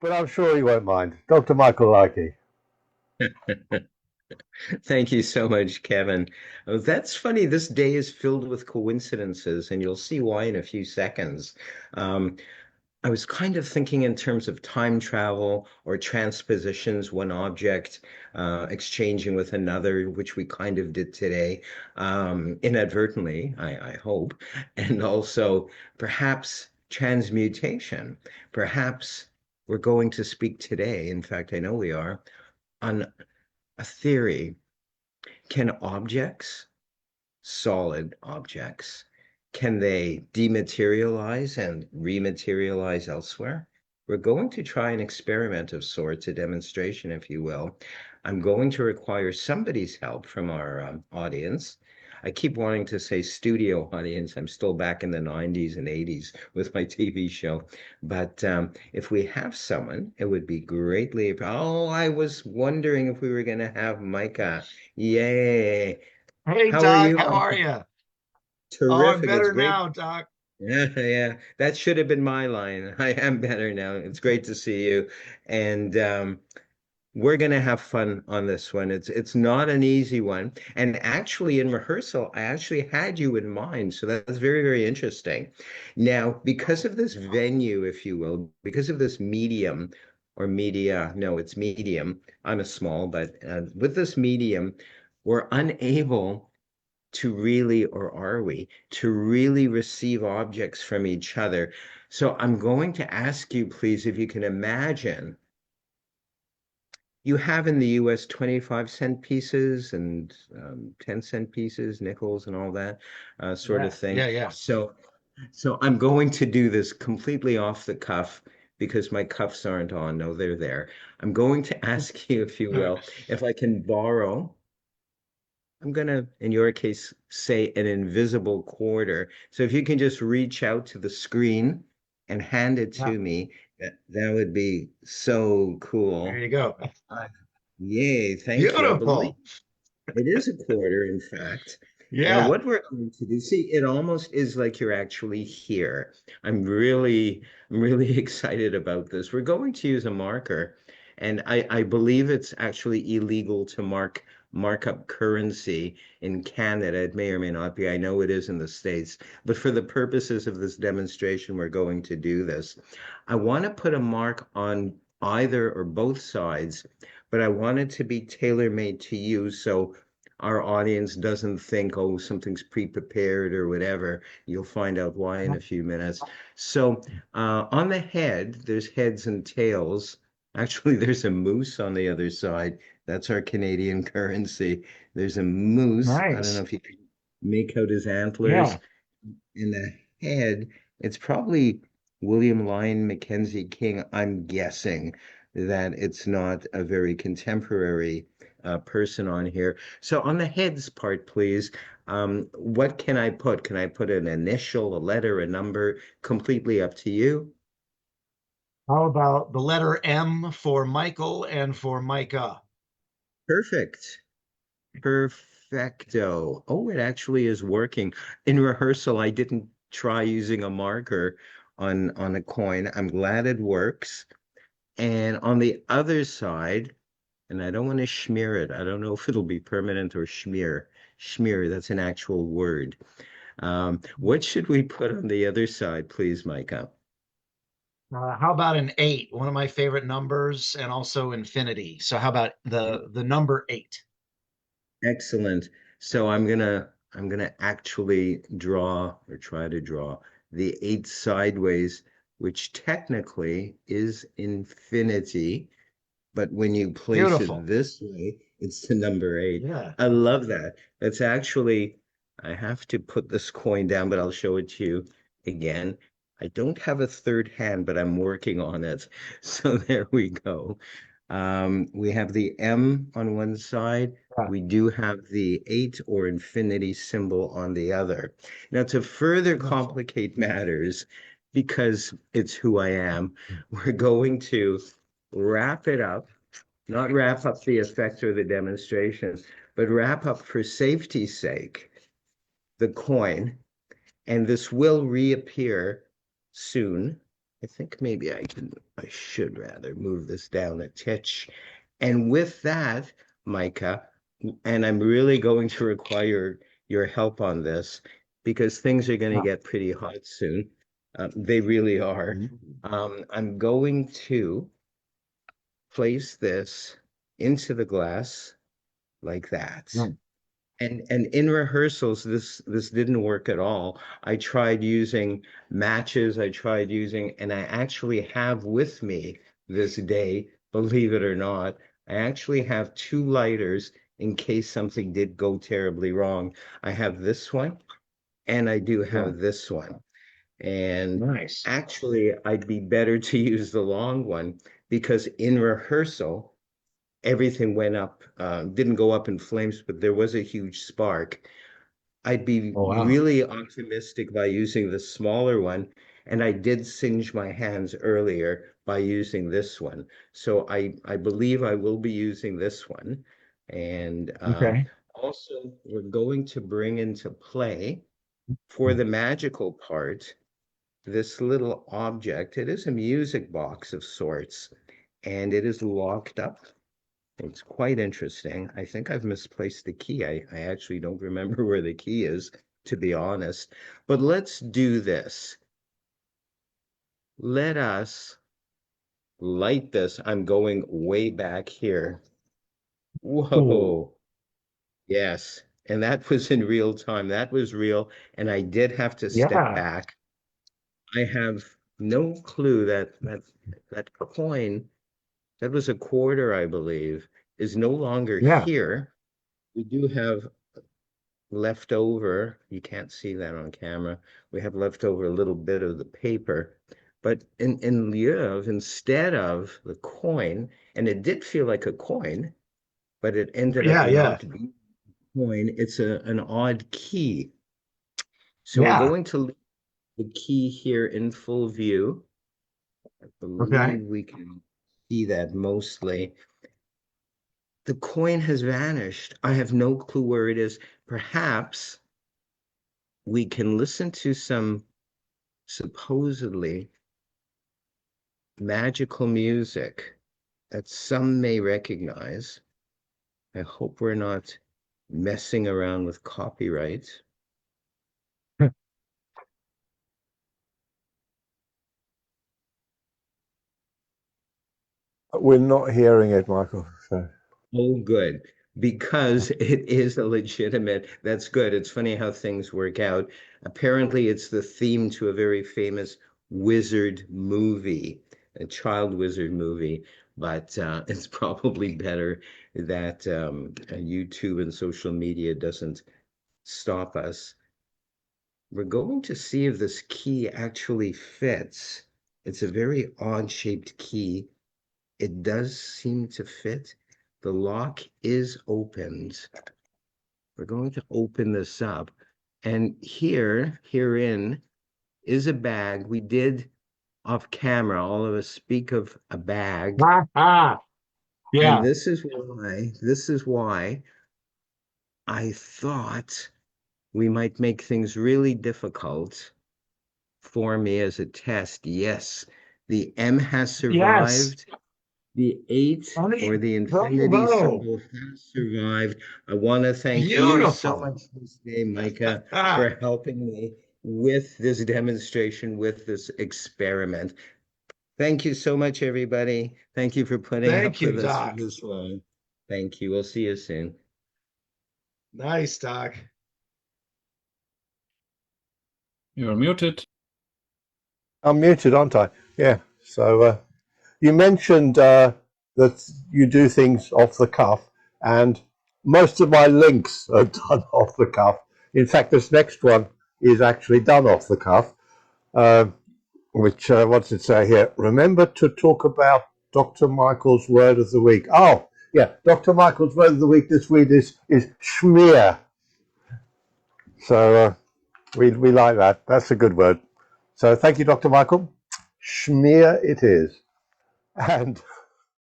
but I'm sure he won't mind. Dr. Michael Likey. Thank you so much, Kevin. Oh, that's funny. This day is filled with coincidences, and you'll see why in a few seconds. Um, I was kind of thinking in terms of time travel or transpositions, one object exchanging with another, which we kind of did today, inadvertently, I hope, and also perhaps transmutation. Perhaps we're going to speak today, in fact, I know we are, on a theory. Can objects, solid objects, can they dematerialize and rematerialize elsewhere? We're going to try an experiment of sorts, a demonstration, if you will. I'm going to require somebody's help from our audience. I keep wanting to say studio audience. I'm still back in the 90s and 80s with my TV show. But if we have someone, it would be greatly. Oh, I was wondering if we were going to have Micah. Yay. Hey, How are Doc, you, how are Micah? you? Oh, I'm Terrific. It's better great. now, Doc. Yeah, yeah. That should have been my line. I am better now. It's great to see you. And we're gonna have fun on this one. It's not an easy one. And actually in rehearsal, I actually had you in mind. So that's very, very interesting. Now, because of this venue, if you will, because of this medium or media, no, it's medium. I'm a small, but with this medium, we're unable to really, or are we, to really receive objects from each other. So I'm going to ask you, please, if you can imagine, you have in the US 25-cent pieces and 10-cent pieces, nickels and all that sort of Yeah, thing. yeah, yeah. So I'm going to do this completely off the cuff because my cuffs aren't on. No, they're there. I'm going to ask you, if you will, if I can borrow. I'm gonna, in your case, say an invisible quarter. So if you can just reach out to the screen and hand it Yeah, to me, that would be so there cool. you go. Uh, Yay, thank you. I believe Beautiful. it is a quarter, in fact. Now, Yeah. what we're going to do, see, it almost is like you're actually here. I'm really excited about this. We're going to use a marker, and I believe it's actually illegal to mark up currency in Canada. It may or may not be. I know it is in the States, but for the purposes of this demonstration, we're going to do this. I want to put a mark on either or both sides, but I want it to be tailor-made to you. So our audience doesn't think, oh, something's pre-prepared or whatever. You'll find out why in a few minutes. So on the head, there's heads and tails. Actually, there's a moose on the other side. That's our Canadian currency. There's a moose. I don't know Nice. if you can make out his antlers. Yeah. In the head, it's probably William Lyon Mackenzie King. I'm guessing that it's not a very contemporary person on here. So on the heads part, please, what can I put? Can I put an initial, a letter, a number? Completely up to you. How about the letter M for Michael and for Micah? Perfect. Perfecto. Oh, it actually is working. In rehearsal, I didn't try using a marker on a coin. I'm glad it works. And on the other side, and I don't want to smear it. I don't know if it'll be permanent or smear. Smear, that's an actual word. What should we put on the other side, please, Micah? How about an eight? One of my favorite numbers, and also infinity. So how about the number eight? Excellent. So I'm gonna actually draw or try to draw the eight sideways, which technically is infinity. But when you place it Beautiful. this way, it's the number eight. Yeah. I love that. That's actually, I have to put this coin down, but I'll show it to you again. I don't have a third hand, but I'm working on it. So there we go. We have the M on one side. Yeah. We do have the eight or infinity symbol on the other. Now, to further Beautiful. complicate matters, because it's who I am, we're going to wrap it up, not wrap up the effect or the demonstration, but wrap up for safety's sake the coin, and this will reappear soon. I think maybe I should rather move this down a titch. And with that, Micah, and I'm really going to require your help on this because things are going to Yeah. get pretty hot soon. They really are. I'm going to place this into the glass like that. And in rehearsals, this didn't work at all. I tried using matches, I tried using, and I actually have with me this day, believe it or not, I actually have two lighters in case something did go terribly wrong. I have this one and I do have this one. And Nice. actually, I'd be better to use the long one because in rehearsal, everything went up, didn't go up in flames, but there was a huge spark. I'd be Oh, wow. really optimistic by using the smaller one, and I did singe my hands earlier by using this one. So I believe I will be using this one. And Okay. also, we're going to bring into play for the magical part this little object. It is a music box of sorts, and it is locked up. It's quite interesting. I think I've misplaced the key. I actually don't remember where the key is, to be honest. But let's do this. Let us light this. I'm going way back here. Cool. Whoa. Yes. And that was in real time. That was real. And I did have to step Yeah. back. I have no clue that coin, that was a quarter, I believe, is no longer Yeah. here. We do have left over, you can't see that on camera, we have left over a little bit of the paper, but in lieu of, instead of the coin, and it did feel like a coin, but it ended up Yeah. Yeah. not being a coin, it's an odd key. So we're Yeah. going to leave the key here in full view. I Okay. believe we can see that mostly. The coin has vanished. I have no clue where it is. Perhaps we can listen to some supposedly magical music that some may recognize. I hope we're not messing around with copyright. We're not hearing it, Michael. So. Oh, good. Because it is a legitimate, that's good. It's funny how things work out. Apparently, it's the theme to a very famous wizard movie, a child wizard movie, but it's probably better that YouTube and social media doesn't stop us. We're going to see if this key actually fits. It's a very odd shaped key. It does seem to fit. The lock is opened. We're going to open this up. And herein is a bag. We did off camera, all of us speak of a bag. Ah, And yeah. this is why I thought we might make things really difficult for me as a test. Yes, the M has Yes. survived. The 8 or Honey, the infinity bravo. symbol has survived. I want to thank you so Beautiful. much this day, Micah, Ah, for helping me with this demonstration, with this experiment. Thank you so much, everybody. Thank you for putting thank up you, with us for Doc. this long. Thank you. We'll see you soon. Nice, Doc. You're muted. I'm muted, aren't I? Yeah. So you mentioned that you do things off the cuff, and most of my links are done off the cuff. In fact, this next one is actually done off the cuff, which what's it say here? Remember to talk about Dr. Michael's word of the week. Oh, yeah, Dr. Michael's word of the week this week is schmear. So we like that. That's a good word. So thank you, Dr. Michael. Schmear it is. And